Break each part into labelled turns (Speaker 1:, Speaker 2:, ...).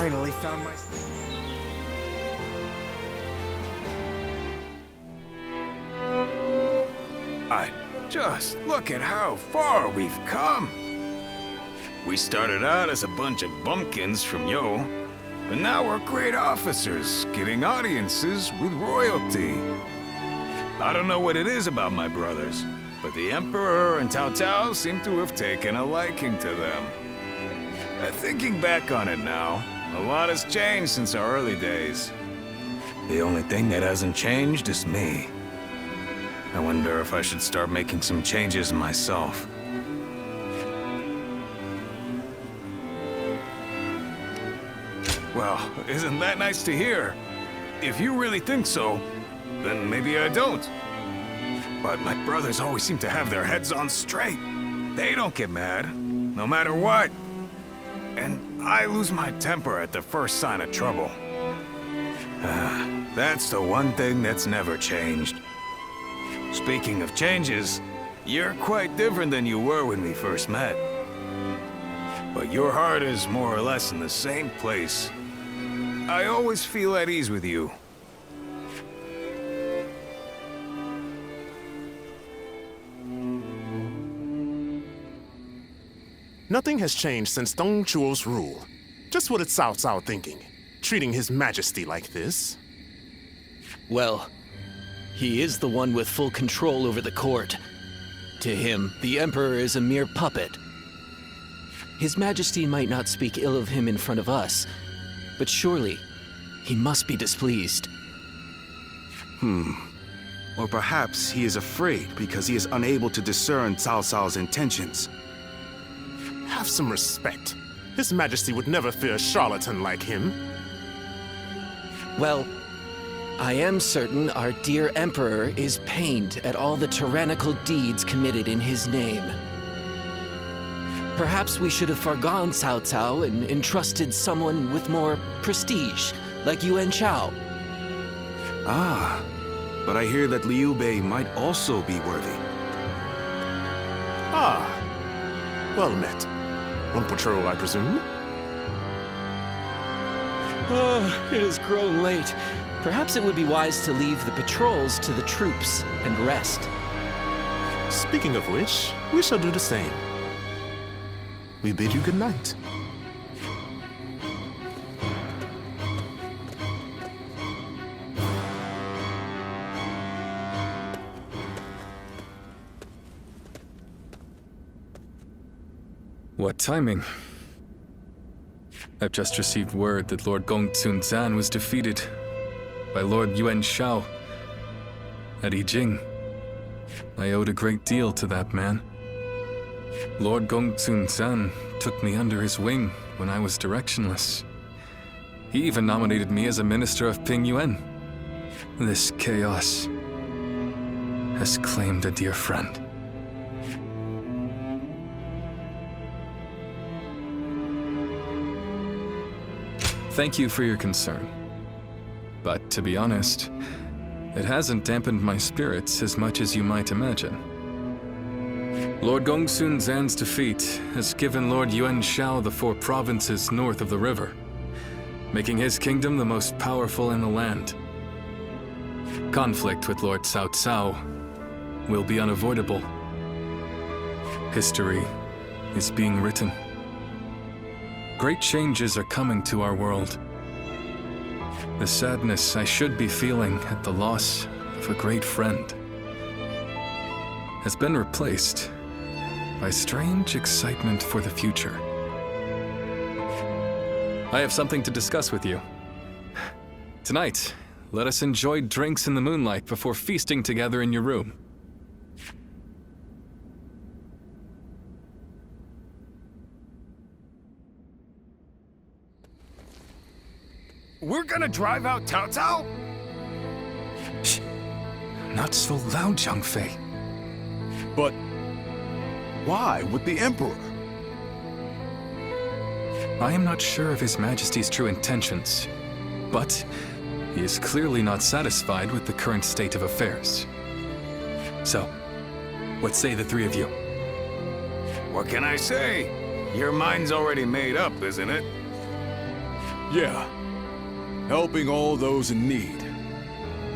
Speaker 1: finally found my...
Speaker 2: Just look at how far we've come. We started out as a bunch of bumpkins from Yo, but now we're great officers, getting audiences with royalty. I don't know what it is about my brothers, but the Emperor and Cao Cao seem to have taken a liking to them. Thinking back on it now, a lot has changed since our early days. The only thing that hasn't changed is me. I wonder if I should start making some changes myself. Well, isn't that nice to hear? If you really think so, then maybe I don't. But my brothers always seem to have their heads on straight. They don't get mad, no matter what. And I lose my temper at the first sign of trouble. That's the one thing that's never changed. Speaking of changes, you're quite different than you were when we first met. But your heart is more or less in the same place. I always feel at ease with you.
Speaker 3: Nothing has changed since Dong Zhuo's rule. Just what is Cao Cao thinking? Treating His Majesty like this?
Speaker 4: Well, he is the one with full control over the court. To him, the Emperor is a mere puppet. His Majesty might not speak ill of him in front of us, but surely he must be displeased.
Speaker 5: Or perhaps he is afraid because he is unable to discern Cao Cao's intentions.
Speaker 3: Have some respect. His Majesty would never fear a charlatan like him.
Speaker 4: Well, I am certain our dear Emperor is pained at all the tyrannical deeds committed in his name. Perhaps we should have forgone Cao Cao and entrusted someone with more prestige, like Yuan Shao.
Speaker 5: Ah, but I hear that Liu Bei might also be worthy.
Speaker 3: Ah, well met. On patrol, I presume?
Speaker 4: It has grown late. Perhaps it would be wise to leave the patrols to the troops and rest.
Speaker 3: Speaking of which, we shall do the same. We bid you good night.
Speaker 6: What timing? I've just received word that Lord Gongsun Zan was defeated by Lord Yuan Shao at Yijing. I owed a great deal to that man. Lord Gongsun Zan took me under his wing when I was directionless. He even nominated me as a minister of Ping Yuan. This chaos has claimed a dear friend. Thank you for your concern. But to be honest, it hasn't dampened my spirits as much as you might imagine. Lord Gongsun Zan's defeat has given Lord Yuan Shao the 4 provinces north of the river, making his kingdom the most powerful in the land. Conflict with Lord Cao Cao will be unavoidable. History is being written. Great changes are coming to our world. The sadness I should be feeling at the loss of a great friend has been replaced by strange excitement for the future. I have something to discuss with you. Tonight, let us enjoy drinks in the moonlight before feasting together in your room.
Speaker 2: We're gonna drive out Cao Cao?
Speaker 6: Shh. Not so loud, Zhang Fei.
Speaker 1: But why with the Emperor?
Speaker 6: I am not sure of His Majesty's true intentions, but he is clearly not satisfied with the current state of affairs. So, what say the 3 of you?
Speaker 2: What can I say? Your mind's already made up, isn't it?
Speaker 1: Yeah. Helping all those in need.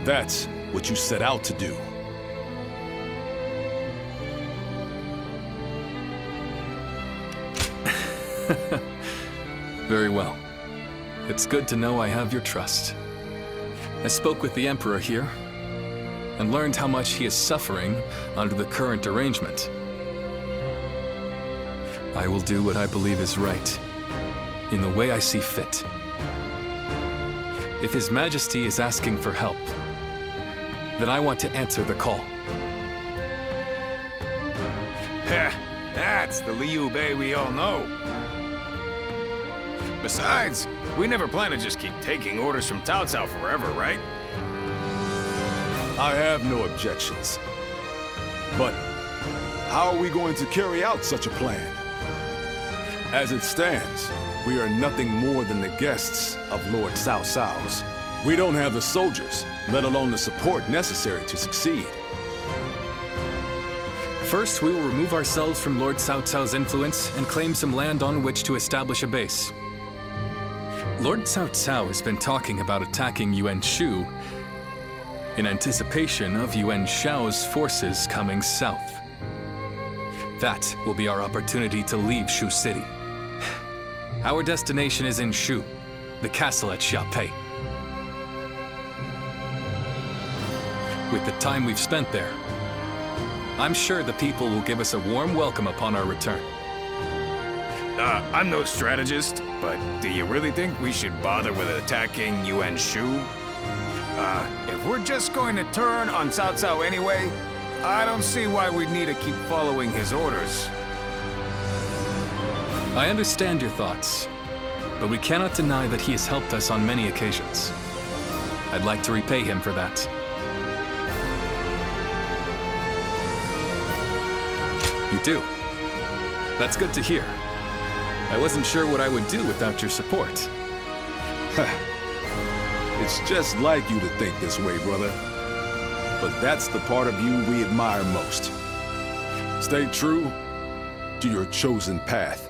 Speaker 1: That's what you set out to do.
Speaker 6: Very well. It's good to know I have your trust. I spoke with the Emperor here, and learned how much he is suffering under the current arrangement. I will do what I believe is right, in the way I see fit. If His Majesty is asking for help, then I want to answer the call.
Speaker 2: Heh, that's the Liu Bei we all know. Besides, we never plan to just keep taking orders from Cao Cao forever, right?
Speaker 1: I have no objections. But how are we going to carry out such a plan? As it stands, we are nothing more than the guests of Lord Cao Cao's. We don't have the soldiers, let alone the support necessary to succeed.
Speaker 6: First, we will remove ourselves from Lord Cao Cao's influence and claim some land on which to establish a base. Lord Cao Cao has been talking about attacking Yuan Shu in anticipation of Yuan Shao's forces coming south. That will be our opportunity to leave Shu City. Our destination is in Shu, the castle at Xiapei. With the time we've spent there, I'm sure the people will give us a warm welcome upon our return.
Speaker 2: I'm no strategist, but do you really think we should bother with attacking Yuan Shu? If we're just going to turn on Cao Cao anyway, I don't see why we'd need to keep following his orders.
Speaker 6: I understand your thoughts, but we cannot deny that he has helped us on many occasions. I'd like to repay him for that. You do? That's good to hear. I wasn't sure what I would do without your support.
Speaker 1: It's just like you to think this way, brother. But that's the part of you we admire most. Stay true to your chosen path.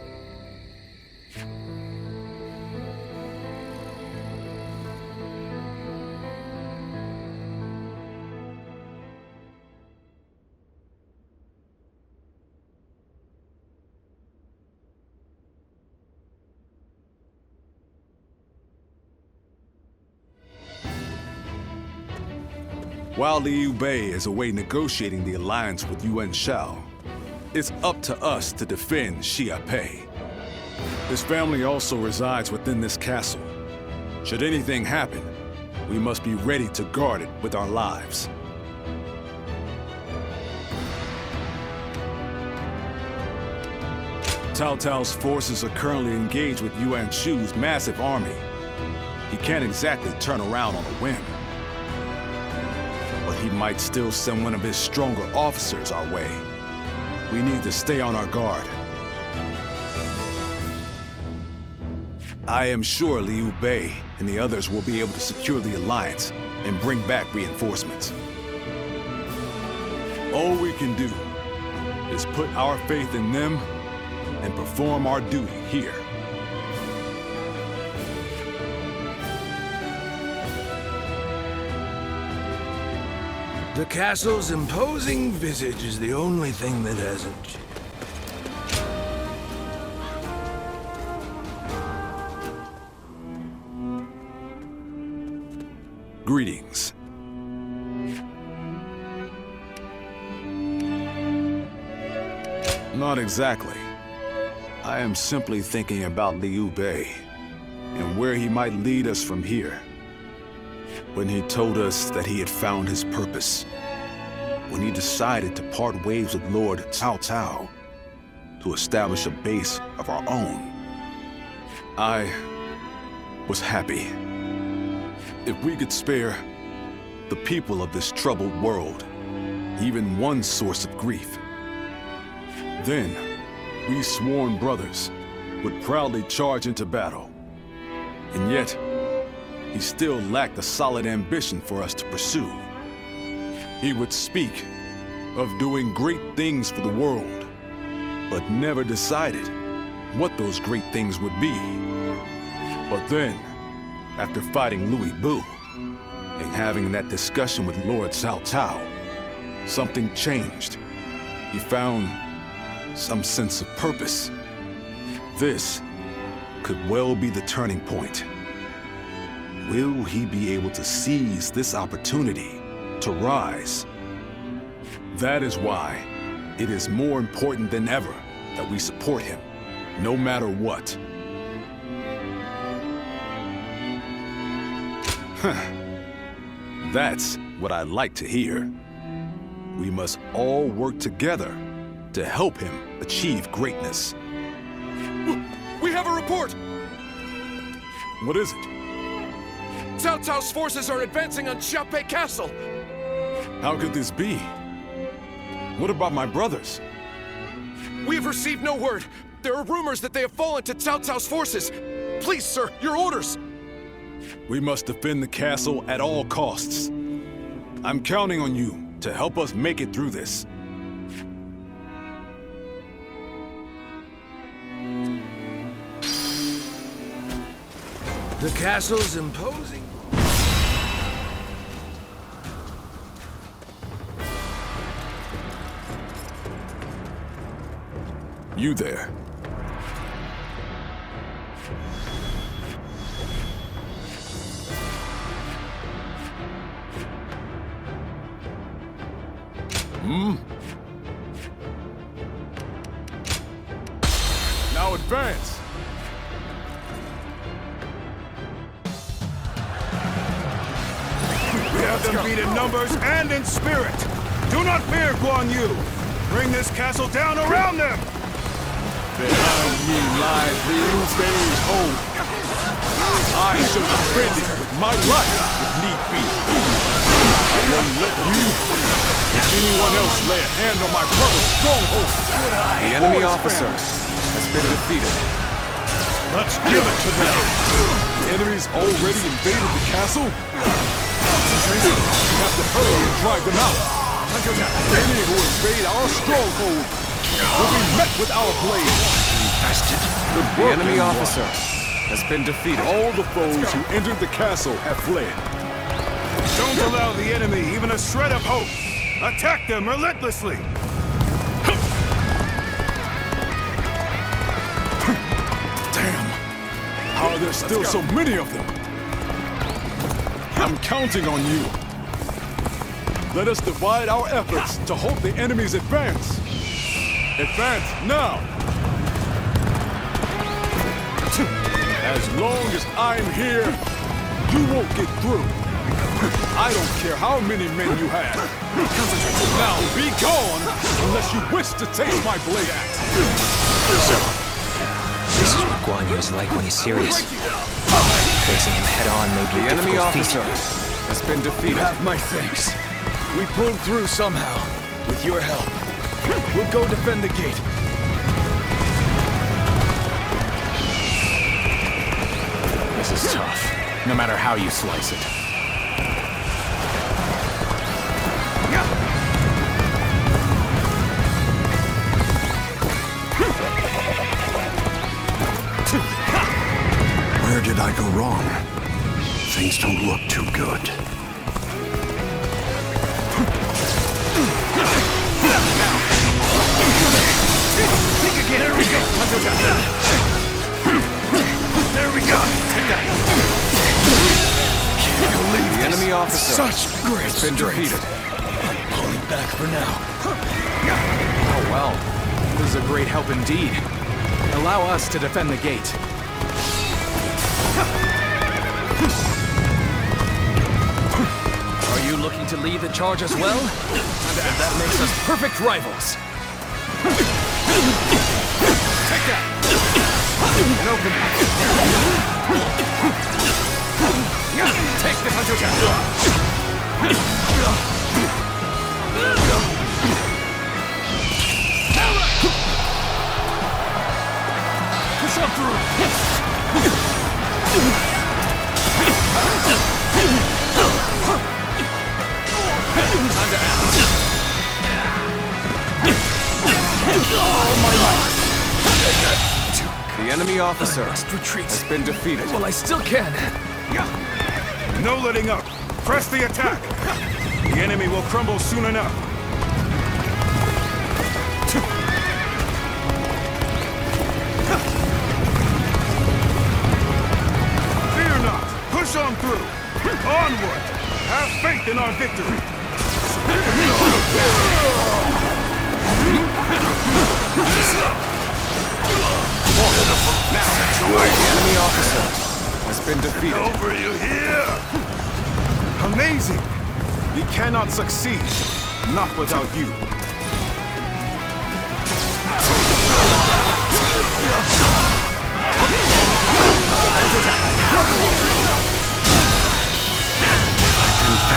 Speaker 1: While Liu Bei is away negotiating the alliance with Yuan Shao, it's up to us to defend Xiapei. His family also resides within this castle. Should anything happen, we must be ready to guard it with our lives. Cao Cao's forces are currently engaged with Yuan Shu's massive army. He can't exactly turn around on a whim. But he might still send one of his stronger officers our way. We need to stay on our guard. I am sure Liu Bei and the others will be able to secure the alliance and bring back reinforcements. All we can do is put our faith in them and perform our duty here.
Speaker 7: The castle's imposing visage is the only thing that hasn't changed.
Speaker 1: Greetings. Not exactly. I am simply thinking about Liu Bei and where he might lead us from here. When he told us that he had found his purpose, when he decided to part ways with Lord Cao Cao to establish a base of our own, I was happy. If we could spare the people of this troubled world even one source of grief, then we sworn brothers would proudly charge into battle. And yet, he still lacked a solid ambition for us to pursue. He would speak of doing great things for the world, but never decided what those great things would be. But then, after fighting Louis Bu and having that discussion with Lord Cao Cao, something changed. He found some sense of purpose. This could well be the turning point. Will he be able to seize this opportunity to rise? That is why it is more important than ever that we support him, no matter what. That's what I like to hear. We must all work together to help him achieve greatness.
Speaker 8: We have a report!
Speaker 1: What is it?
Speaker 8: Cao Cao's forces are advancing on Xiaopei Castle!
Speaker 1: How could this be? What about my brothers?
Speaker 8: We have received no word. There are rumors that they have fallen to Cao Cao's forces. Please, sir, your orders!
Speaker 1: We must defend the castle at all costs. I'm counting on you to help us make it through this.
Speaker 7: The castle's imposing.
Speaker 1: You there. Now advance!
Speaker 5: We have them beat in numbers and in spirit. Do not fear, Guan Yu. Bring this castle down around them.
Speaker 1: Behind me lies Liu Bei's home. I shall defend it with my life if need be. I won't let you or anyone else lay a hand on my brother's stronghold.
Speaker 2: The enemy officer has been defeated.
Speaker 5: Let's give it to them.
Speaker 1: The enemy's already invaded the castle. We have to hurry and drive them out. Any who invade our stronghold will be met with our blade.
Speaker 2: The enemy officer has been defeated.
Speaker 1: All the foes who entered the castle have fled.
Speaker 5: Don't allow the enemy even a shred of hope. Attack them relentlessly.
Speaker 1: Damn! How are there still so many of them? I'm counting on you. Let us divide our efforts to halt the enemy's advance. Advance now! As long as I'm here, you won't get through. I don't care how many men you have. Now be gone unless you wish to taste my blade axe.
Speaker 9: So, this is what Guan Yu is like when he's serious. Facing him head-on may be a
Speaker 2: The enemy
Speaker 9: difficult
Speaker 2: officer
Speaker 9: feat.
Speaker 2: has been defeated.
Speaker 7: Have my thanks. We pulled through somehow. With your help. We'll go defend the gate.
Speaker 2: This is tough, no matter how you slice it.
Speaker 10: Where did I go wrong? Things don't look too good.
Speaker 7: Think again. There we go. There we go. Can't believe
Speaker 2: The enemy officer
Speaker 7: such great
Speaker 2: has been
Speaker 7: strength.
Speaker 2: defeated.
Speaker 7: I'm pulling back for now.
Speaker 2: Oh well, this is a great help indeed. Allow us to defend the gate.
Speaker 7: Are you looking to lead the charge as well? And that makes us perfect rivals. Take that! And open it. Take the Push on through!
Speaker 2: The enemy officer has been defeated.
Speaker 8: Well, I still can.
Speaker 5: No letting up. Press the attack. The enemy will crumble soon enough. Fear not. Push on through. Onward. Have faith in our victory.
Speaker 2: Now, the enemy officer has been defeated.
Speaker 5: Over you here! Amazing! We cannot succeed, not without you.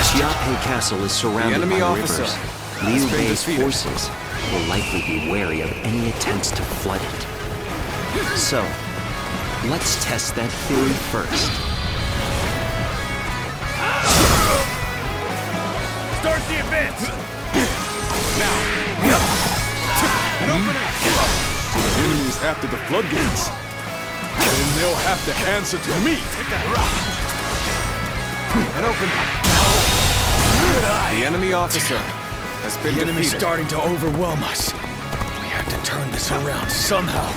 Speaker 9: Xiape Castle is surrounded
Speaker 2: enemy
Speaker 9: by
Speaker 2: officer
Speaker 9: rivers.
Speaker 2: has
Speaker 9: Liu
Speaker 2: been
Speaker 9: Bei's
Speaker 2: defeated.
Speaker 9: forces will likely be wary of any attempts to flood it. So, let's test that theory first.
Speaker 5: Start the advance!
Speaker 1: The enemy's after the floodgates. Then they'll have to answer to me.
Speaker 2: The enemy officer has been
Speaker 8: The enemy's
Speaker 2: defeated.
Speaker 8: starting to overwhelm us. We have to turn this around somehow.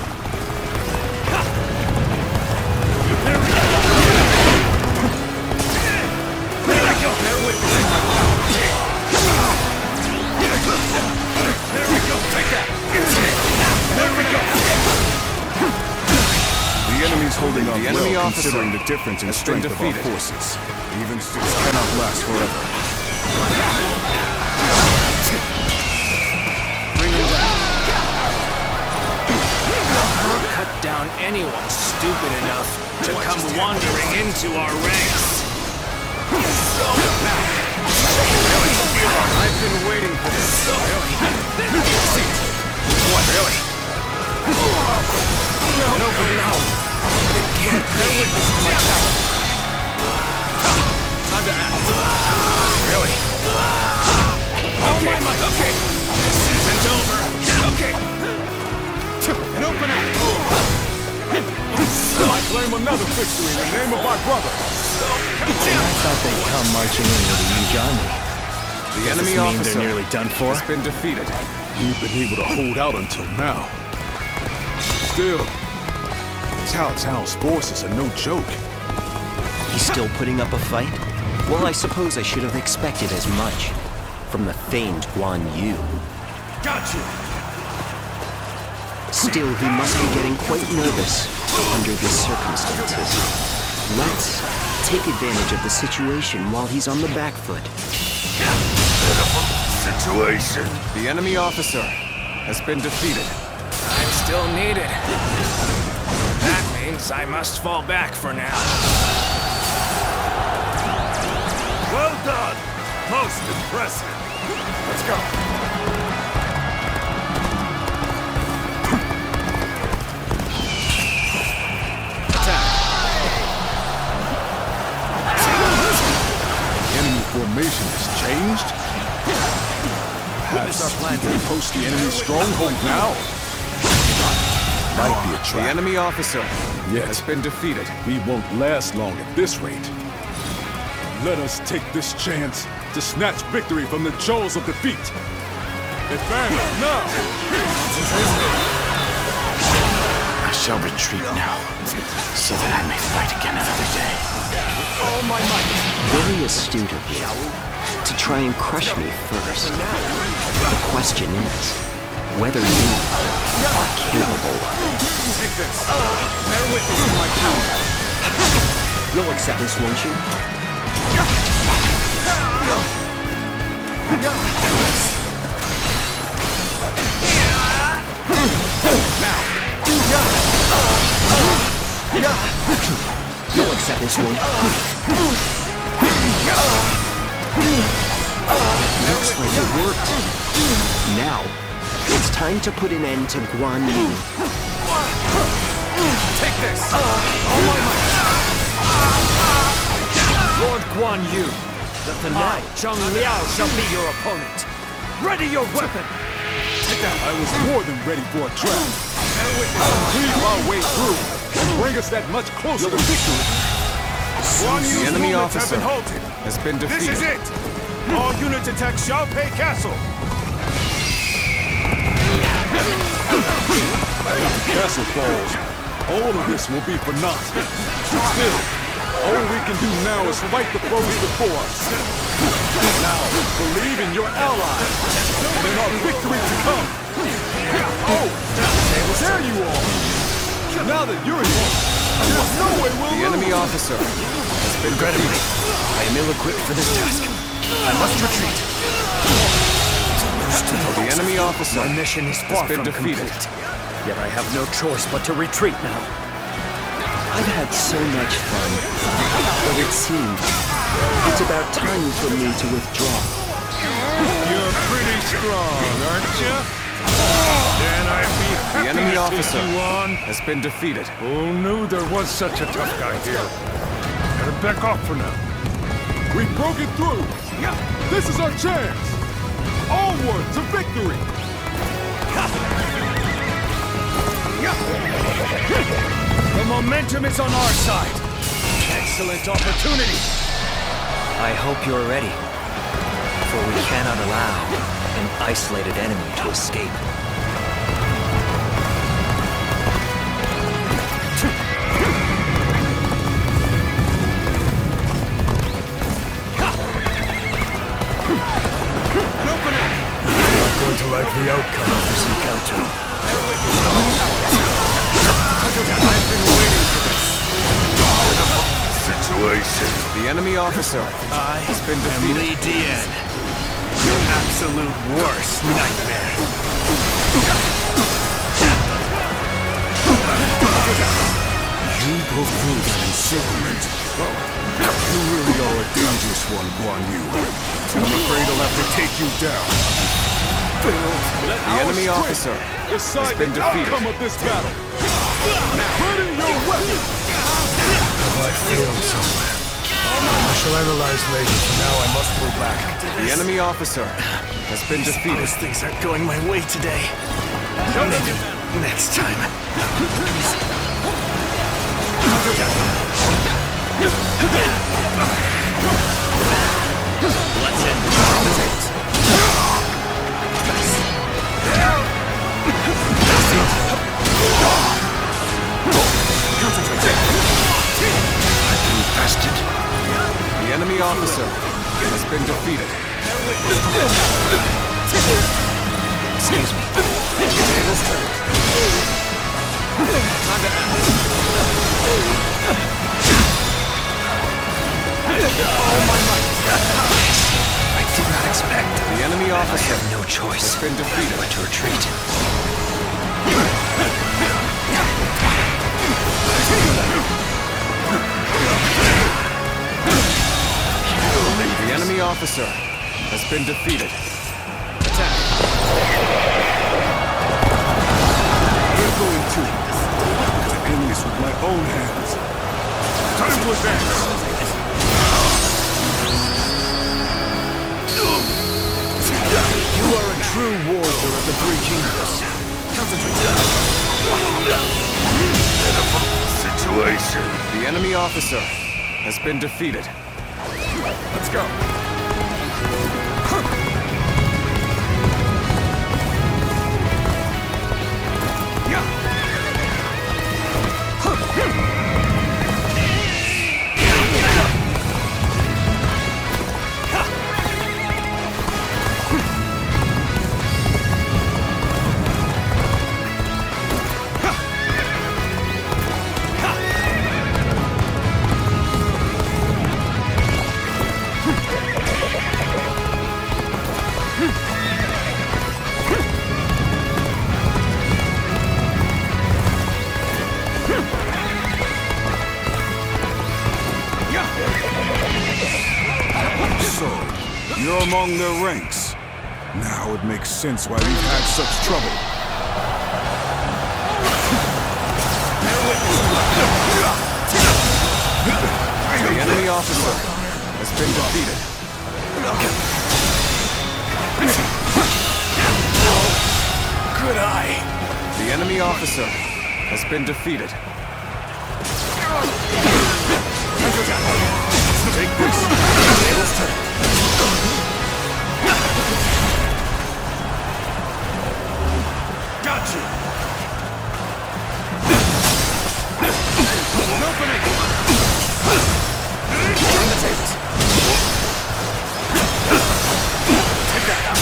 Speaker 1: The enemy's holding up
Speaker 2: The enemy
Speaker 1: well,
Speaker 2: officer
Speaker 1: considering the difference in
Speaker 2: has been
Speaker 1: strength of our
Speaker 2: defeated.
Speaker 1: forces. Even six cannot last forever.
Speaker 11: Cut down anyone stupid enough to come wandering into our ranks.
Speaker 2: I've been waiting for this. What, really?
Speaker 11: No, no. They can't bear witness to my power.
Speaker 2: Time to act. Really?
Speaker 11: Okay, okay. Season's over. Okay.
Speaker 5: An opening! I claim another victory in the name of our brother!
Speaker 11: I thought they'd come marching in with a huge army.
Speaker 2: The enemy
Speaker 11: mean
Speaker 2: officer
Speaker 11: they're nearly done for?
Speaker 2: has been defeated.
Speaker 1: We've been able to hold out until now. Still, Cao Cao's forces are no joke.
Speaker 9: He's still putting up a fight? Well, I suppose I should have expected as much from the famed Guan Yu.
Speaker 5: Got you!
Speaker 9: Still, he must be getting quite nervous under these circumstances. Let's take advantage of the situation while he's on the back foot.
Speaker 10: Situation.
Speaker 2: The enemy officer has been defeated.
Speaker 11: I'm still needed. That means I must fall back for now.
Speaker 5: Well done! Most impressive! Let's go!
Speaker 1: Enemy formation has changed? Perhaps we approach the enemy's stronghold now? Might be a
Speaker 2: The
Speaker 1: trap.
Speaker 2: enemy officer
Speaker 1: Yet,
Speaker 2: has been defeated.
Speaker 1: we won't last long at this rate. Let us take this chance to snatch victory from the jaws of defeat. Advance now!
Speaker 10: I shall retreat now, so that I may fight again another day.
Speaker 9: Very astute of you to try and crush me first. The question is whether you are capable.
Speaker 5: Take this! Bear witness to my power!
Speaker 9: You'll accept this, won't you? You'll accept this, won't you? Looks like it worked. Now, it's time to put an end to Guan Yu.
Speaker 5: Take this!
Speaker 11: Lord Guan Yu, the fanatic Zheng Liao shall be your opponent. Ready your weapon!
Speaker 1: I was more than ready for a trap. Cleave our way through.
Speaker 5: bring us that much closer to victory.
Speaker 2: The enemy officer
Speaker 5: have been halted.
Speaker 2: has been defeated.
Speaker 5: This is it! All units attack Xiaopei Castle!
Speaker 1: Castle falls. All of this will be for naught. Still, all we can do now is fight the foes before us. Now, believe in your allies, and in our victory to come. Oh, there you are. Now that you're here, there's no way we'll
Speaker 2: The enemy
Speaker 1: lose.
Speaker 2: officer has been
Speaker 11: Regrettably,
Speaker 2: defeated.
Speaker 11: I am ill-equipped for this task. I must retreat.
Speaker 2: The enemy officer
Speaker 11: My mission is
Speaker 2: has
Speaker 11: far
Speaker 2: been
Speaker 11: from
Speaker 2: defeated.
Speaker 11: complete. Yet I have no choice but to retreat now.
Speaker 9: I've had so much fun, but it seems it's about time for me to withdraw.
Speaker 5: You're pretty strong, aren't you? Then I'd be happy
Speaker 2: The enemy
Speaker 5: to
Speaker 2: officer
Speaker 5: take you on.
Speaker 2: has been defeated.
Speaker 5: Who knew there was such a tough guy here? Better back off for now.
Speaker 1: We broke it through. This is our chance. Onward to victory.
Speaker 11: The momentum is on our side. Excellent opportunity. I hope you're ready, for we cannot allow an isolated enemy to escape. You're not going to like the outcome of this encounter. I've been waiting for this.
Speaker 2: Situation. The enemy officer has been defeated.
Speaker 11: Li Dian, your absolute worst nightmare.
Speaker 5: You go through that encirclement. You really are a dangerous one, Guan Yu. I'm afraid I'll have to take you down.
Speaker 2: The enemy officer has
Speaker 1: Decide
Speaker 2: been
Speaker 1: the
Speaker 2: defeated.
Speaker 1: outcome of this battle. Ready your weapon.
Speaker 5: I failed somewhere. I shall analyze later. For now, I must pull back.
Speaker 2: The enemy officer has been defeated.
Speaker 11: Those things aren't going my way today. Maybe next time. Let's end this.
Speaker 2: The enemy officer has been defeated.
Speaker 11: Excuse me. I did not expect.
Speaker 2: The enemy
Speaker 11: I
Speaker 2: officer
Speaker 11: have no choice
Speaker 2: has been defeated.
Speaker 11: but to retreat.
Speaker 2: The enemy officer has been defeated. Attack.
Speaker 5: I'm going to end this with my own hands. Time to advance.
Speaker 11: You are a true warrior of the Three Kingdoms.
Speaker 2: Situation. The enemy officer has been defeated. Let's go.
Speaker 5: So, you're among their ranks. Now it makes sense why we've had such trouble.
Speaker 2: The enemy officer has been defeated.
Speaker 11: Good eye.
Speaker 2: The enemy officer has been defeated.
Speaker 3: Take this. Tables turn.
Speaker 7: Got you!
Speaker 3: An opening! Turn the tables. Take that out.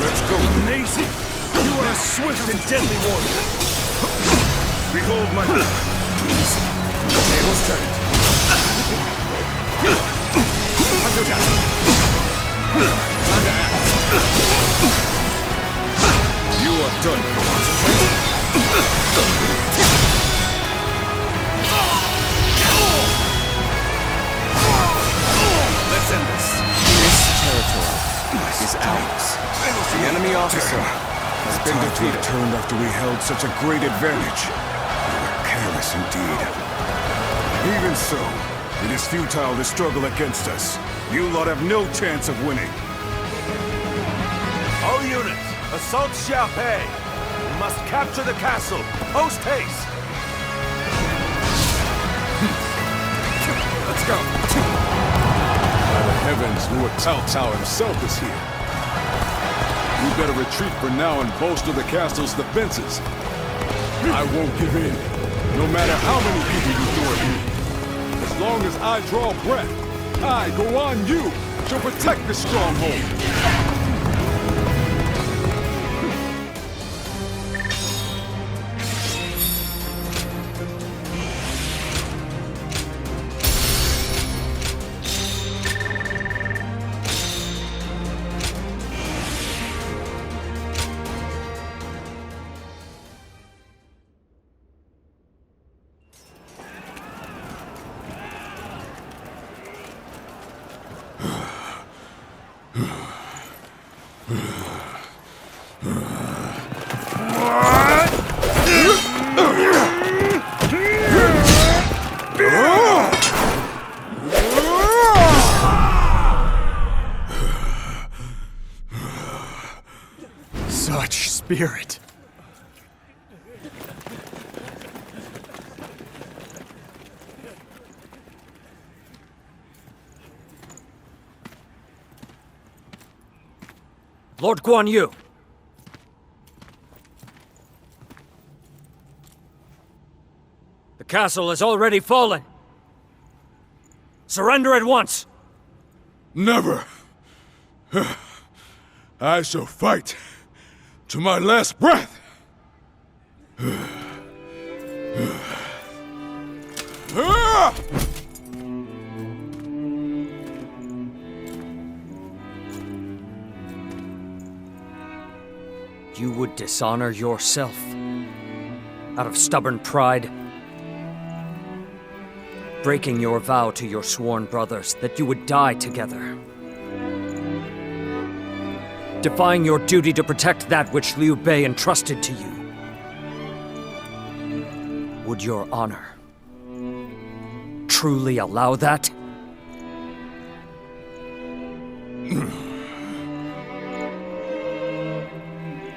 Speaker 7: Let's go. Amazing! You are a swift and deadly warrior. Behold my...
Speaker 3: Tables turned. Hunter down. Time to act.
Speaker 7: You are done.
Speaker 3: Let's end this. This territory is ours. The enemy officer has been defeated.
Speaker 1: Turned after we held such a great advantage. We were careless indeed. Even so, it is futile to struggle against us. You lot have no chance of winning.
Speaker 7: All units, assault Xiaopei. We must capture the castle. Post haste.
Speaker 1: Let's go. By the heavens, Lord Cao Cao himself is here. We better retreat for now and bolster the castle's defenses. I won't give in, no matter how many people you throw at me. As long as I draw breath, I, go on you, shall protect this stronghold.
Speaker 3: Such spirit.
Speaker 11: Lord Guan Yu! The castle has already fallen! Surrender at once!
Speaker 1: Never. I shall fight to my last breath.
Speaker 11: You would dishonor yourself out of stubborn pride, breaking your vow to your sworn brothers that you would die together, defying your duty to protect that which Liu Bei entrusted to you. Would your honor truly allow that?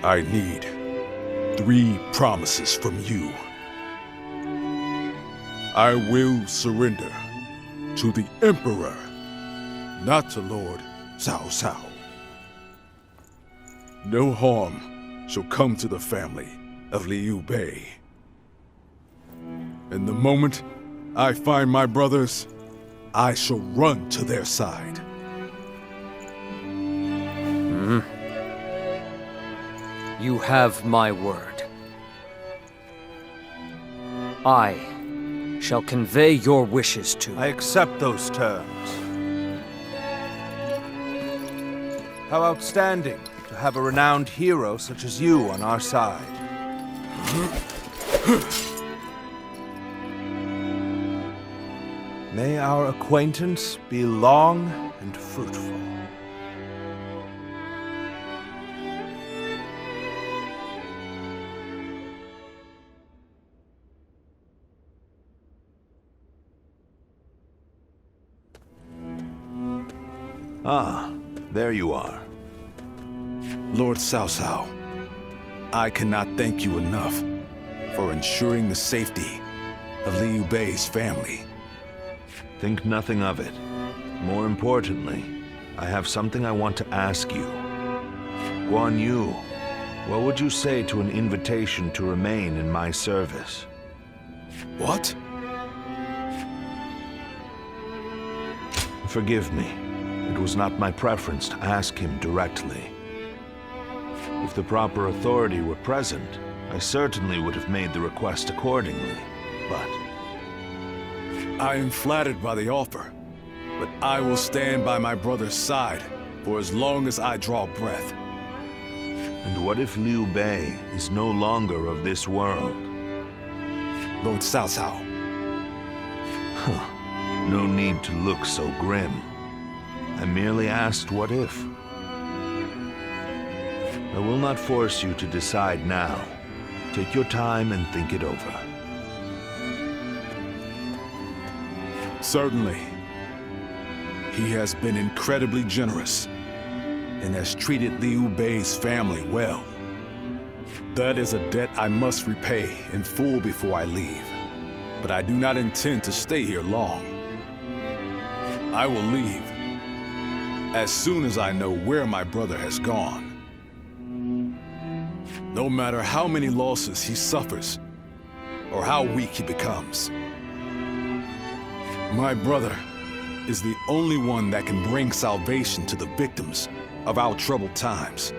Speaker 1: I need 3 promises from you. I will surrender to the Emperor, not to Lord Cao Cao. No harm shall come to the family of Liu Bei. And the moment I find my brothers, I shall run to their side.
Speaker 11: You have my word. I shall convey your wishes to...
Speaker 7: I accept those terms. How outstanding to have a renowned hero such as you on our side. May our acquaintance be long and fruitful.
Speaker 12: Ah, there you are.
Speaker 1: Lord Cao Cao, I cannot thank you enough for ensuring the safety of Liu Bei's family.
Speaker 12: Think nothing of it. More importantly, I have something I want to ask you. Guan Yu, what would you say to an invitation to remain in my service?
Speaker 1: What?
Speaker 12: Forgive me. It was not my preference to ask him directly. If the proper authority were present, I certainly would have made the request accordingly, but...
Speaker 1: I am flattered by the offer, but I will stand by my brother's side for as long as I draw breath.
Speaker 12: And what if Liu Bei is no longer of this world?
Speaker 1: Lord Cao Cao.
Speaker 12: No need to look so grim. I merely asked what if. I will not force you to decide now. Take your time and think it over.
Speaker 1: Certainly. He has been incredibly generous and has treated Liu Bei's family well. That is a debt I must repay in full before I leave. But I do not intend to stay here long. I will leave as soon as I know where my brother has gone. No matter how many losses he suffers or how weak he becomes. My brother is the only one that can bring salvation to the victims of our troubled times.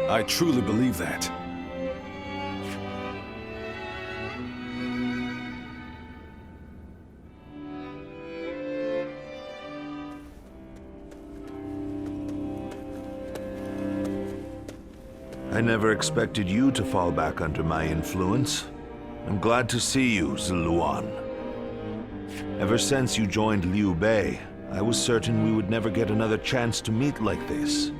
Speaker 1: I truly believe that.
Speaker 12: I never expected you to fall back under my influence. I'm glad to see you, Ziluan. Ever since you joined Liu Bei, I was certain we would never get another chance to meet like this.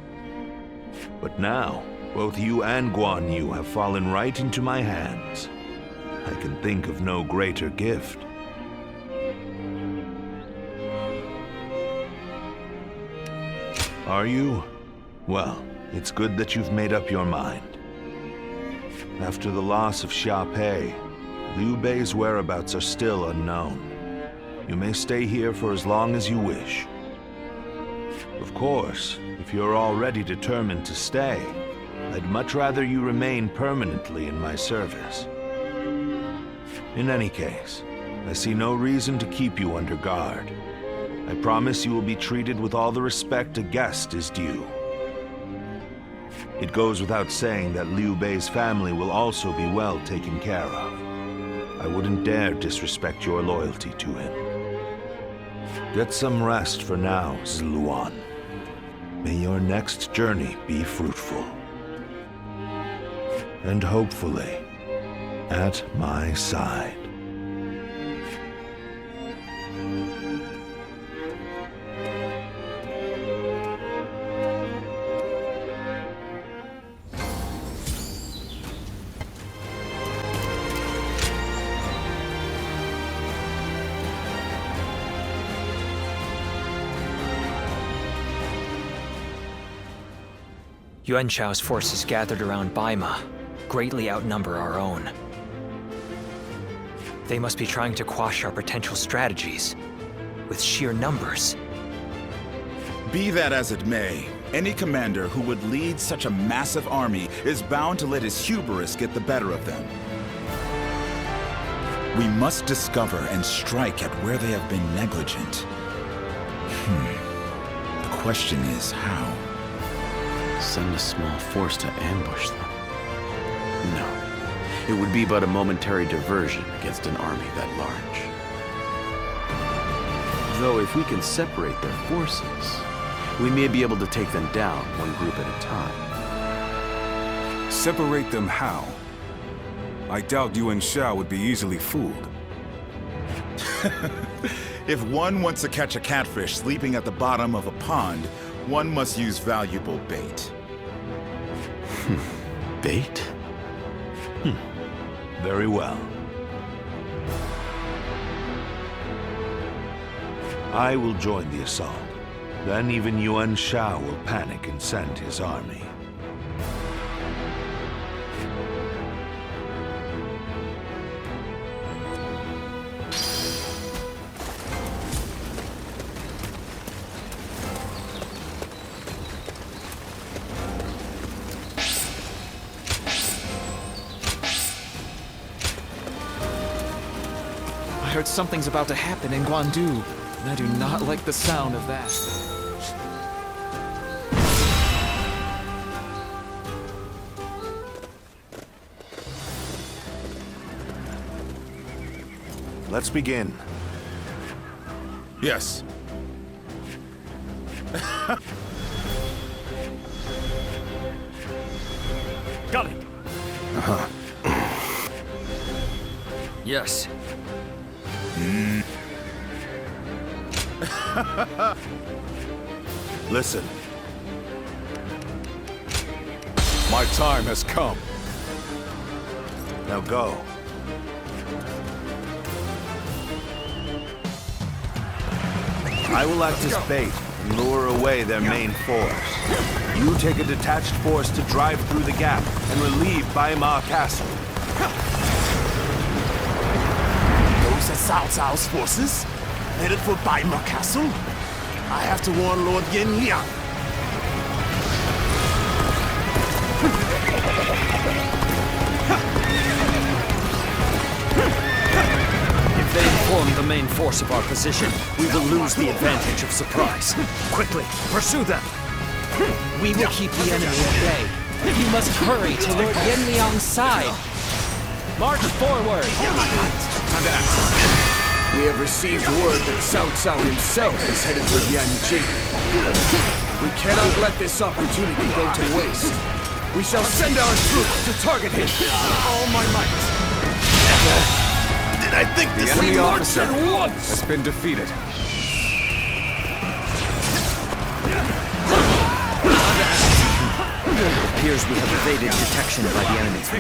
Speaker 12: But now, both you and Guan Yu have fallen right into my hands. I can think of no greater gift. Are you? Well, it's good that you've made up your mind. After the loss of Xia Pei, Liu Bei's whereabouts are still unknown. You may stay here for as long as you wish. Of course, if you're already determined to stay, I'd much rather you remain permanently in my service. In any case, I see no reason to keep you under guard. I promise you will be treated with all the respect a guest is due. It goes without saying that Liu Bei's family will also be well taken care of. I wouldn't dare disrespect your loyalty to him. Get some rest for now, Ziluan. May your next journey be fruitful. And hopefully, at my side.
Speaker 11: Yuan Shao's forces gathered around Baima greatly outnumber our own. They must be trying to quash our potential strategies with sheer numbers.
Speaker 10: Be that as it may, any commander who would lead such a massive army is bound to let his hubris get the better of them. We must discover and strike at where they have been negligent. The question is how?
Speaker 3: Send a small force to ambush them? No. It would be but a momentary diversion against an army that large. Though if we can separate their forces, we may be able to take them down one group at a time.
Speaker 2: Separate them how? I doubt Yuan Shao would be easily fooled.
Speaker 10: If one wants to catch a catfish sleeping at the bottom of a pond, one must use valuable bait.
Speaker 3: Bait?
Speaker 12: Very well. I will join the assault. Then even Yuan Shao will panic and send his army.
Speaker 8: heard something's about to happen in Guandu, and I do not like the sound of that.
Speaker 12: Let's begin.
Speaker 10: Yes.
Speaker 11: Got it. Yes.
Speaker 12: Listen.
Speaker 1: My time has come.
Speaker 12: Now go. I will act as bait and lure away their main force. You take a detached force to drive through the gap and relieve Baima Castle.
Speaker 5: Those are Cao Cao's forces, headed for Baima Castle. I have to warn Lord Yin Liang.
Speaker 11: If they inform the main force of our position, we will lose the advantage of surprise. Quickly, pursue them!
Speaker 4: We will keep the enemy at bay. You must hurry to Lord Yenliang's side. March forward!
Speaker 5: We have received word that Cao Cao himself is headed for Yanjing. We cannot let this opportunity go to waste. We shall send our troops to target him with all my might.
Speaker 7: Did I think
Speaker 1: The
Speaker 7: this
Speaker 1: enemy
Speaker 7: thing
Speaker 1: officer
Speaker 7: marched at once?
Speaker 1: has been defeated.
Speaker 11: It appears we have evaded detection by the enemy. We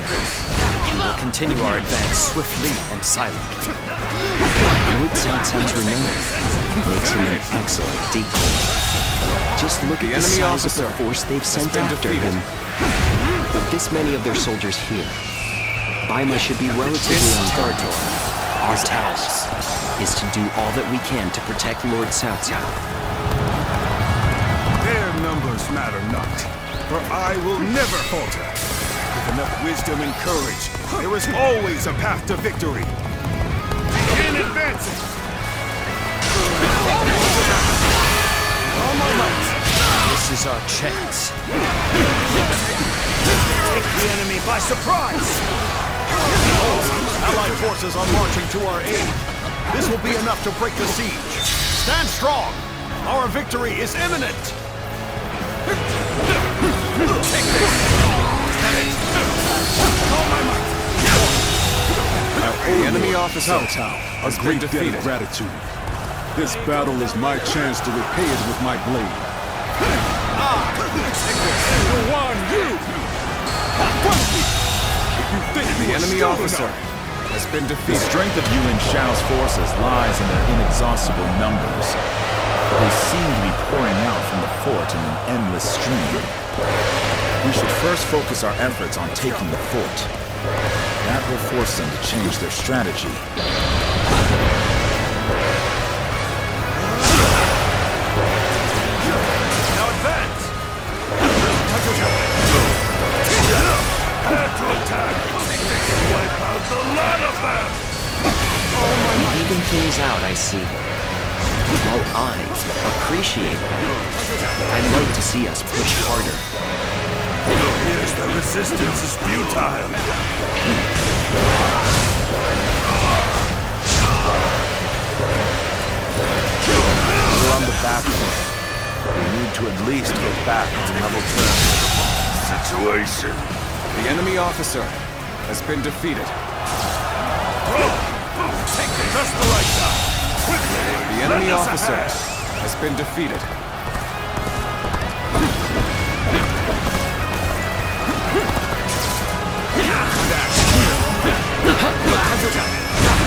Speaker 11: will continue our advance swiftly and silently.
Speaker 9: Lord Cao Cao's renown makes him an excellent decoy. Just look at the
Speaker 1: enemy
Speaker 9: size of the
Speaker 1: officer
Speaker 9: force they've sent
Speaker 1: been
Speaker 9: after
Speaker 1: defeated.
Speaker 9: him. With this many of their soldiers here, Baima should be relatively unguarded. Our task is to do all that we can to protect Lord Cao Cao.
Speaker 7: Their numbers matter not, for I will never falter. With enough wisdom and courage, there is always a path to victory. Begin advancing! All my might!
Speaker 11: This is our chance.
Speaker 7: Take the enemy by surprise!
Speaker 5: Allied forces are marching to our aid. This will be enough to break the siege. Stand strong. Our victory is imminent.
Speaker 7: Take this! All my might!
Speaker 1: The enemy officer
Speaker 5: A
Speaker 1: has been
Speaker 5: great debt
Speaker 1: defeated.
Speaker 5: of gratitude. This battle is my chance to repay it with my blade.
Speaker 1: The enemy officer has been
Speaker 10: The
Speaker 1: defeated.
Speaker 10: strength of Yuan Shao's forces lies in their inexhaustible numbers. They seem to be pouring out from the fort in an endless stream. We should first focus our efforts on taking the fort. That will force them to change their strategy.
Speaker 7: Now advance! Prepare to attack! Wipe out the lot of them!
Speaker 9: Even things out, I see. While I appreciate that, I'd like to see us push harder.
Speaker 7: Here's the resistance is futile.
Speaker 12: We're on the back foot. We need to at least get back to level terms.
Speaker 7: Situation.
Speaker 1: The enemy officer has been defeated.
Speaker 7: Take it just the right time. Quickly!
Speaker 1: The enemy
Speaker 7: lend us a
Speaker 1: officer
Speaker 7: hand.
Speaker 1: has been defeated.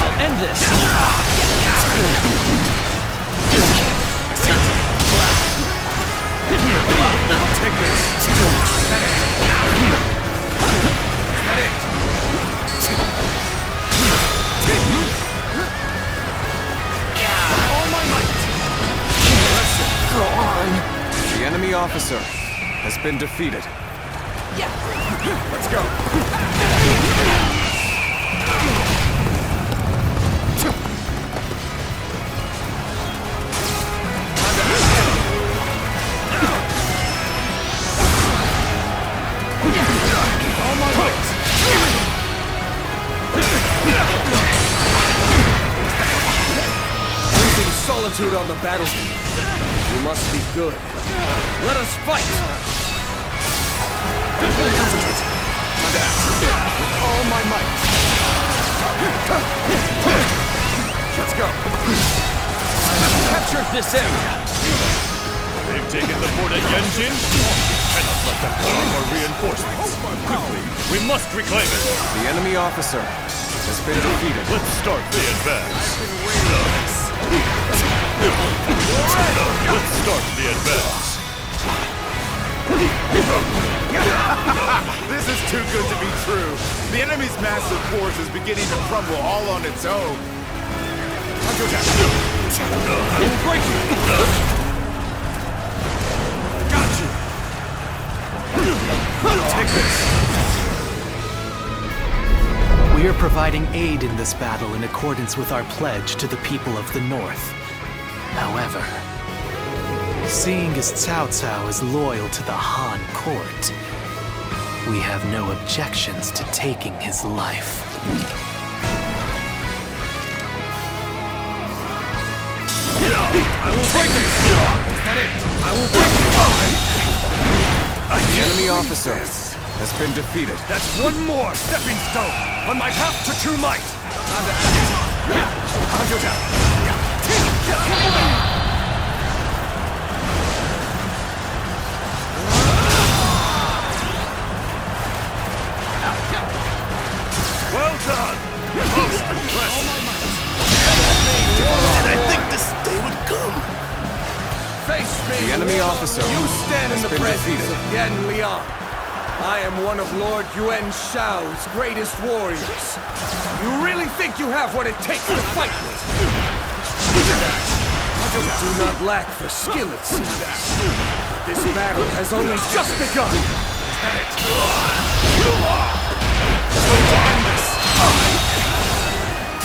Speaker 11: I'll end this!
Speaker 7: Take this. All my might.
Speaker 1: The enemy officer has been defeated.
Speaker 7: Let's go.
Speaker 5: All my weight! Breathing solitude on the battlefield. You must be good. Let us fight! With all my might. Let's go. Captured this area.
Speaker 13: They've taken the fort at Yenjin. Cannot let them come for reinforcements. Quickly, we must reclaim it.
Speaker 8: The enemy officer has been defeated.
Speaker 13: Let's start the advance. Let's start the advance.
Speaker 7: This is too good to be true. The enemy's massive force is beginning to crumble all on its own. I'll go down.
Speaker 5: We'll break you!
Speaker 7: Got you!
Speaker 5: Take this!
Speaker 14: We are providing aid in this battle in accordance with our pledge to the people of the North. However, seeing as Cao Cao is loyal to the Han court, we have no objections to taking his life.
Speaker 5: I will break it! Is that it? I will break it!
Speaker 8: The enemy officer has been defeated.
Speaker 5: That's one more stepping stone on my path to true might! I'll go down.
Speaker 13: Well done! Most impressive!
Speaker 5: And I think this day would come. Face me!
Speaker 8: The enemy officer
Speaker 5: You stand in
Speaker 8: has
Speaker 5: the
Speaker 8: been
Speaker 5: presence
Speaker 8: defeated.
Speaker 5: of Yan Liang. I am one of Lord Yuan Shao's greatest warriors. You really think you have what it takes to fight me? You do not lack for skill, it seems. This battle has only just begun.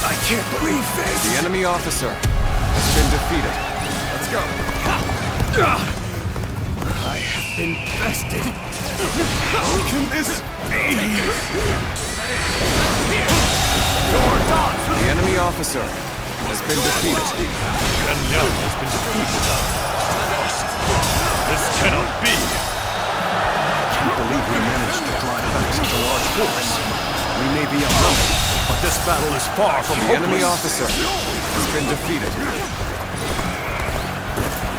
Speaker 5: I can't believe this.
Speaker 8: The enemy officer has been defeated.
Speaker 5: Let's go. I have been bested. How can this be?
Speaker 8: The enemy officer has been defeated.
Speaker 13: Yan Liang has been defeated. This cannot be!
Speaker 7: I can't believe we managed to drive back such a large force. We may be outnumbered, but this battle is far from
Speaker 8: The enemy
Speaker 7: hopeless.
Speaker 8: officer has been defeated.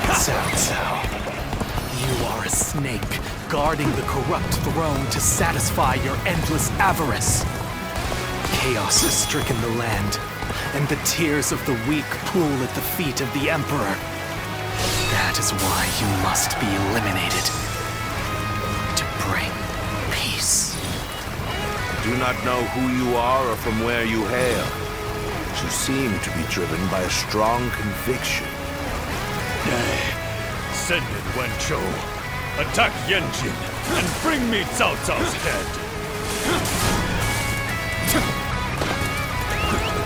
Speaker 14: Cao Cao, you are a snake, guarding the corrupt throne to satisfy your endless avarice. Chaos has stricken the land, and the tears of the weak pool at the feet of the Emperor. That is why you must be eliminated. To bring peace.
Speaker 12: Do not know who you are or from where you hail. But you seem to be driven by a strong conviction.
Speaker 13: Send in Wenchou. Attack Yenjin and bring me Cao Cao's head.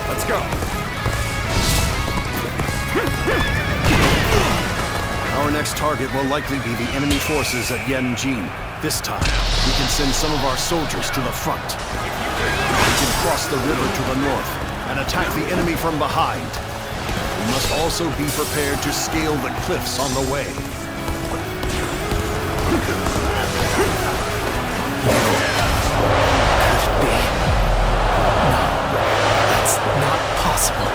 Speaker 5: Let's go.
Speaker 7: Our next target will likely be the enemy forces at Yenjin. This time, we can send some of our soldiers to the front. We can cross the river to the north and attack the enemy from behind. We must also be prepared to scale the cliffs on the way.
Speaker 14: That's not possible.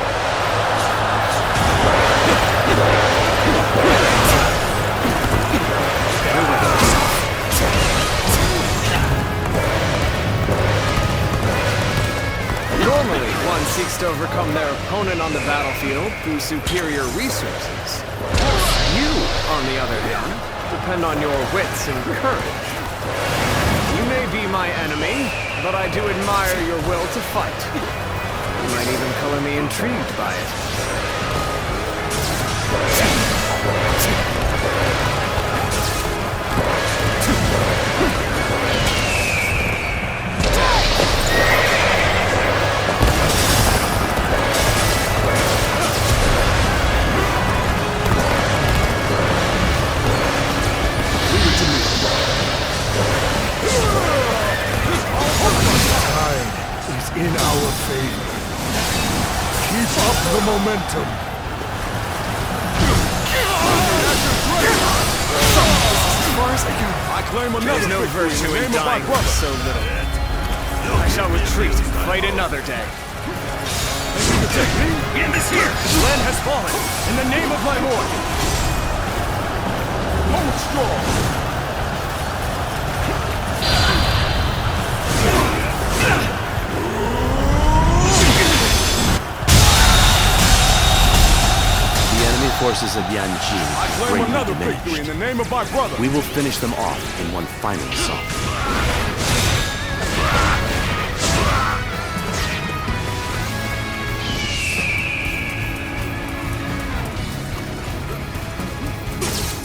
Speaker 8: Normally, one seeks to overcome their opponent on the battlefield through superior resources. You, on the other hand, depend on your wits and courage. You may be my enemy, but I do admire your will to fight. You might even color me intrigued by it.
Speaker 5: in our favor. Keep up the momentum. I claim another
Speaker 8: There's no
Speaker 5: victory
Speaker 8: virtue
Speaker 5: the
Speaker 8: in
Speaker 5: name of my
Speaker 8: dying
Speaker 5: brother.
Speaker 8: so little. I shall retreat and fight another day.
Speaker 5: Thinking to take me?
Speaker 8: The end is here! The land has fallen, in the name of my lord!
Speaker 5: Hold strong.
Speaker 3: The enemy forces of Yanjin
Speaker 5: I claim
Speaker 3: greatly
Speaker 5: another
Speaker 3: diminished.
Speaker 5: victory in the name of my brother.
Speaker 3: We will finish them off in one final assault.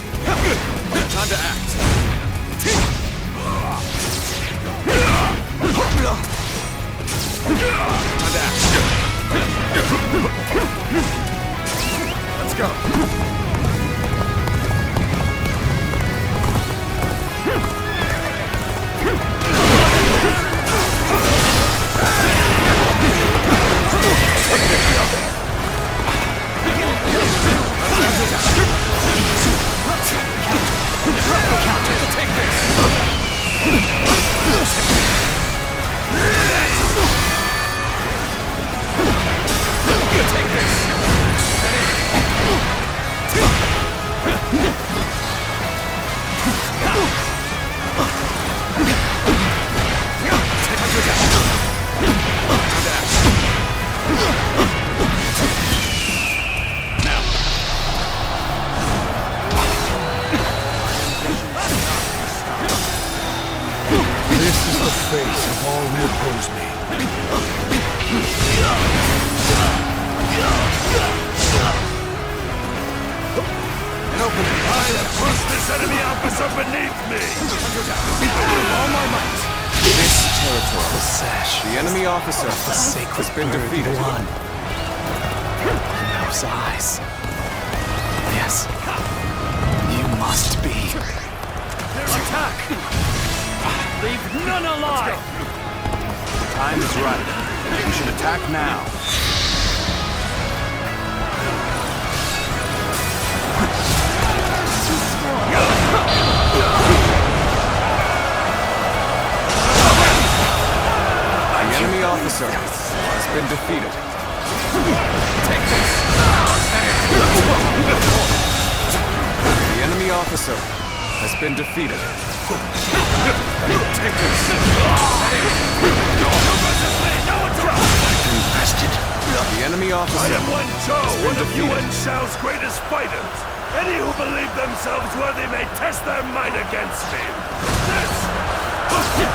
Speaker 5: Time to act. Time to act. Let's go. This is the face of all who oppose me.
Speaker 13: I have pushed this enemy officer beneath me!
Speaker 8: All my might! This territory, the sash, the enemy officer,
Speaker 14: The sacred
Speaker 8: has been
Speaker 14: bird
Speaker 8: defeated.
Speaker 14: won. Those eyes. Yes. You must be.
Speaker 13: Attack! Leave none alive!
Speaker 7: Time is right. We should attack now.
Speaker 8: The enemy officer has been defeated. Take this! The enemy officer has been defeated. Take this!
Speaker 3: Invested.
Speaker 8: The enemy officer
Speaker 13: I am Wen Chou,
Speaker 8: has been
Speaker 13: one of
Speaker 8: defeated.
Speaker 13: Yuan Shao's greatest fighters. Any who believe themselves worthy may test their might against me. This!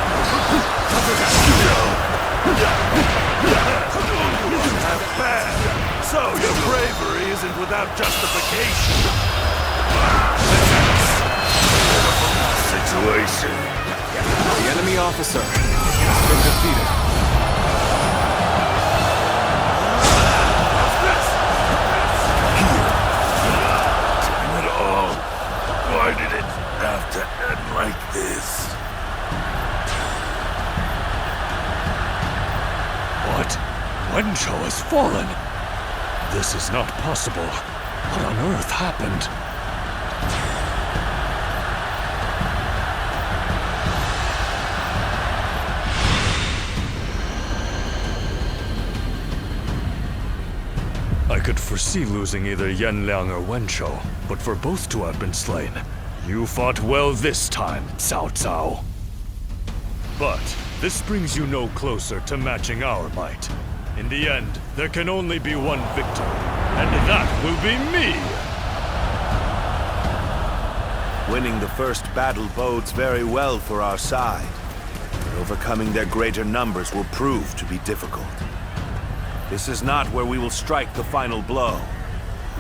Speaker 13: Not bad. So your bravery isn't without justification. Situation.
Speaker 8: The enemy officer has been defeated.
Speaker 13: Damn it all. Why did it have to end like this? What? Wen Chou has fallen. This is not possible. What on earth happened? I could foresee losing either Yan Liang or Wen Chou, but for both to have been slain, you fought well this time, Cao Cao. But this brings you no closer to matching our might. In the end, there can only be one victor, and that will be me!
Speaker 12: Winning the first battle bodes very well for our side, but overcoming their greater numbers will prove to be difficult. This is not where we will strike the final blow.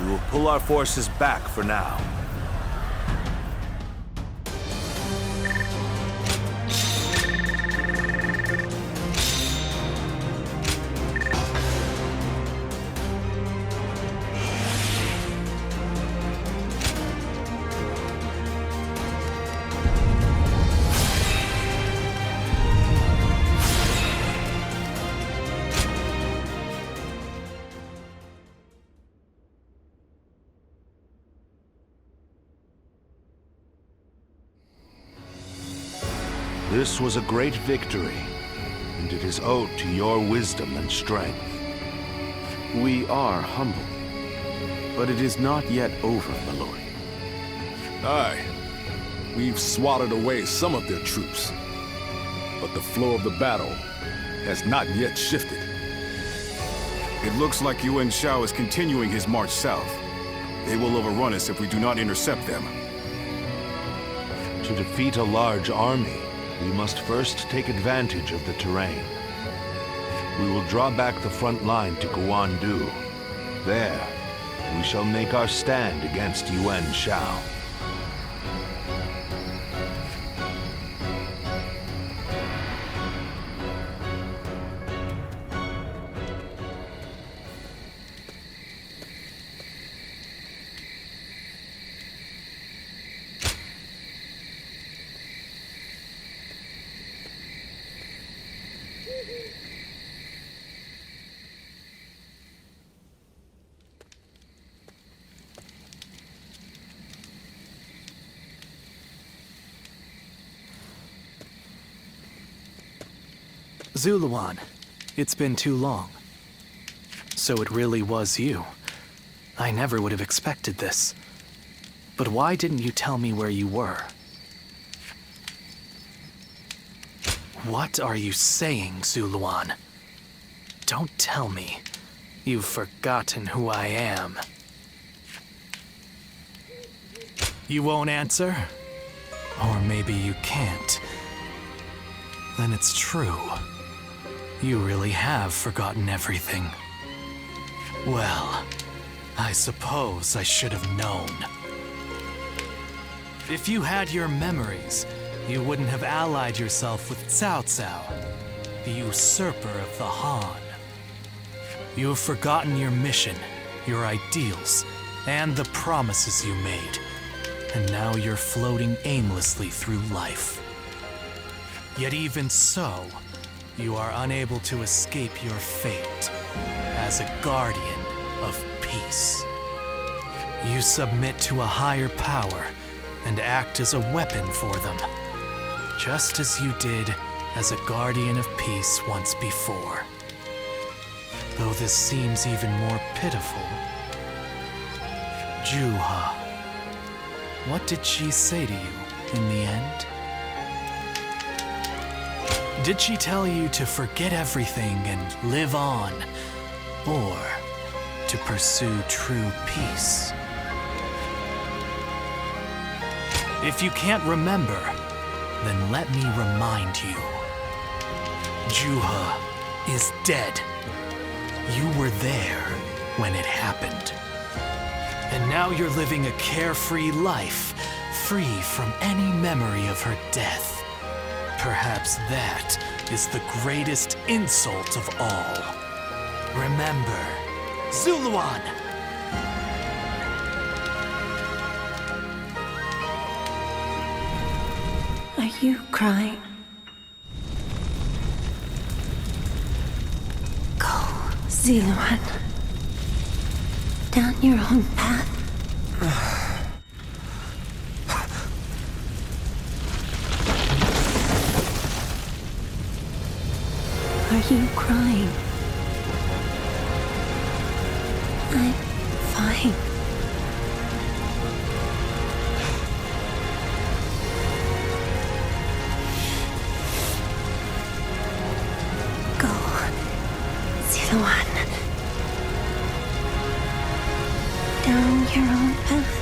Speaker 12: We will pull our forces back for now. This was a great victory, and it is owed to your wisdom and strength.
Speaker 3: We are humble, but it is not yet over, my lord.
Speaker 1: Aye. We've swatted away some of their troops, but the flow of the battle has not yet shifted.
Speaker 2: It looks like Yuan Shao is continuing his march south. They will overrun us if we do not intercept them.
Speaker 12: To defeat a large army, we must first take advantage of the terrain. We will draw back the front line to Guandu. There, we shall make our stand against Yuan Shao.
Speaker 14: Zuluan, it's been too long. So it really was you. I never would have expected this. But why didn't you tell me where you were? What are you saying, Zuluan? Don't tell me you've forgotten who I am. You won't answer? Or maybe you can't. Then it's true. You really have forgotten everything. Well, I suppose I should have known. If you had your memories, you wouldn't have allied yourself with Cao Cao, the usurper of the Han. You have forgotten your mission, your ideals, and the promises you made, and now you're floating aimlessly through life. Yet even so, you are unable to escape your fate as a guardian of peace. You submit to a higher power and act as a weapon for them, just as you did as a guardian of peace once before. Though this seems even more pitiful. Juha, what did she say to you in the end? Did she tell you to forget everything and live on, or to pursue true peace? If you can't remember, then let me remind you. Juha is dead. You were there when it happened. And now you're living a carefree life, free from any memory of her death. Perhaps that is the greatest insult of all. Remember, Zuluan!
Speaker 15: Are you crying? Go, Zuluan. Down your own path. Are you crying? I'm fine. Go, Zuluan. Down your own path.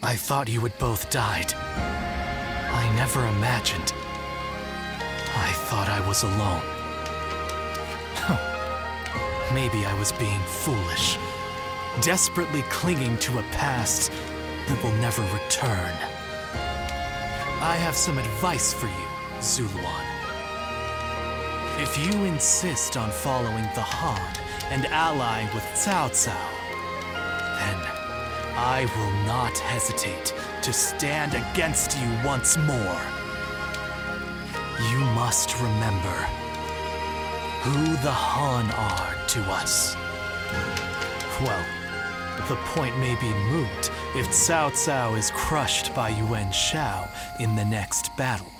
Speaker 14: I thought you had both died. I never imagined. I thought I was alone. Maybe I was being foolish, desperately clinging to a past that will never return. I have some advice for you, Zuluan. If you insist on following the Han and allying with Cao Cao, then I will not hesitate to stand against you once more. You must remember who the Han are to us. Well, the point may be moot if Cao Cao is crushed by Yuan Shao in the next battle.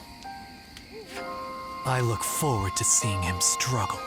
Speaker 14: I look forward to seeing him struggle.